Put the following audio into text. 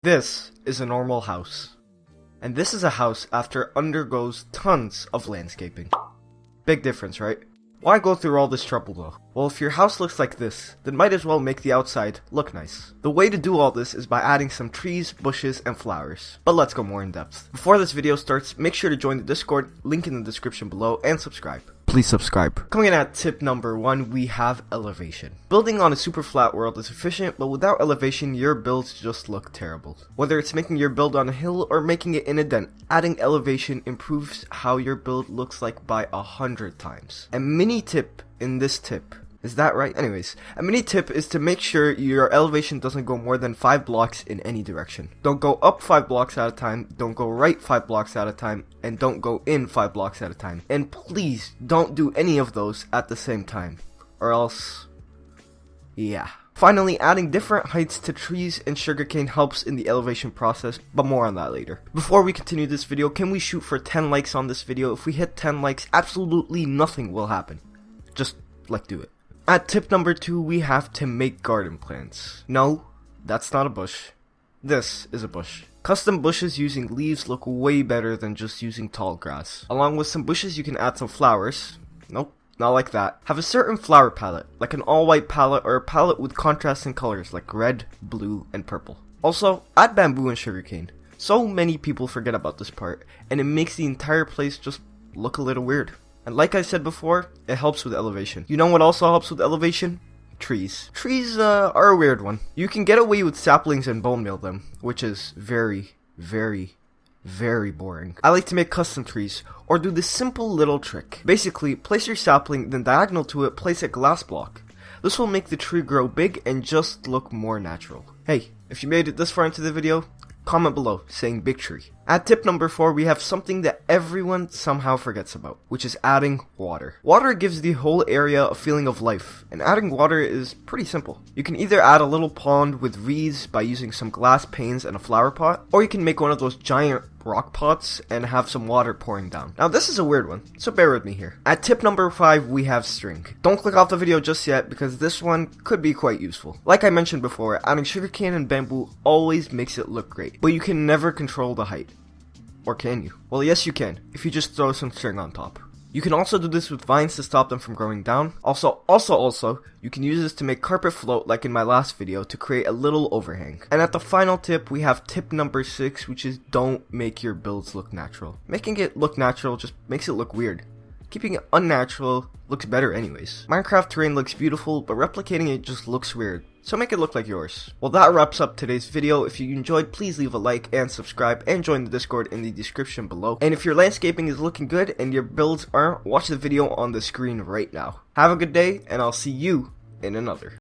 This is a normal house. And this is a house after undergoes tons of landscaping. Big difference, right? Why go through all this trouble though? Well, if your house looks like this, then might as well make the outside look nice. The way to do all this is by adding some trees, bushes, and flowers. But let's go more in depth. Before this video starts, make sure to join the Discord, link in the description below, and subscribe. Please subscribe. Coming in at tip number 1, we have elevation. Building on a super flat world is efficient, but without elevation, your builds just look terrible. Whether it's making your build on a hill or making it in a den, adding elevation improves how your build looks like by 100 times. A mini tip in this tip. Is that right? Anyways, a mini tip is to make sure your elevation doesn't go more than 5 blocks in any direction. Don't go up 5 blocks at a time, don't go right 5 blocks at a time, and don't go in 5 blocks at a time. And please don't do any of those at the same time, or else, yeah. Finally, adding different heights to trees and sugarcane helps in the elevation process, but more on that later. Before we continue this video, can we shoot for 10 likes on this video? If we hit 10 likes, absolutely nothing will happen. Just, do it. At tip number 2, we have to make garden plants. No, that's not a bush. This is a bush. Custom bushes using leaves look way better than just using tall grass. Along with some bushes, you can add some flowers. Nope, not like that. Have a certain flower palette, like an all-white palette or a palette with contrasting colors like red, blue, and purple. Also, add bamboo and sugarcane. So many people forget about this part, and it makes the entire place just look a little weird. And like I said before, it helps with elevation. You know what also helps with elevation? Trees. Trees are a weird one. You can get away with saplings and bone meal them, which is very, very, very boring. I like to make custom trees, or do this simple little trick. Basically, place your sapling, then diagonal to it, place a glass block. This will make the tree grow big and just look more natural. Hey, if you made it this far into the video, comment below saying big tree. At tip number 4, we have something that everyone somehow forgets about, which is adding water. Water gives the whole area a feeling of life, and adding water is pretty simple. You can either add a little pond with reeds by using some glass panes and a flower pot, or you can make one of those giant rock pots and have some water pouring down. Now this is a weird one, so bear with me here. At tip number 5, we have string. Don't click off the video just yet because this one could be quite useful. Like I mentioned before, adding sugarcane and bamboo always makes it look great, but you can never control the height. Or can you? Well, yes you can, if you just throw some string on top. You can also do this with vines to stop them from growing down. Also, you can use this to make carpet float like in my last video to create a little overhang. And at the final tip, we have tip number 6, which is don't make your builds look natural. Making it look natural just makes it look weird. Keeping it unnatural looks better anyways. Minecraft terrain looks beautiful, but replicating it just looks weird. So make it look like yours. Well, that wraps up today's video. If you enjoyed, please leave a like and subscribe and join the Discord in the description below. And if your landscaping is looking good and your builds aren't, watch the video on the screen right now. Have a good day, and I'll see you in another.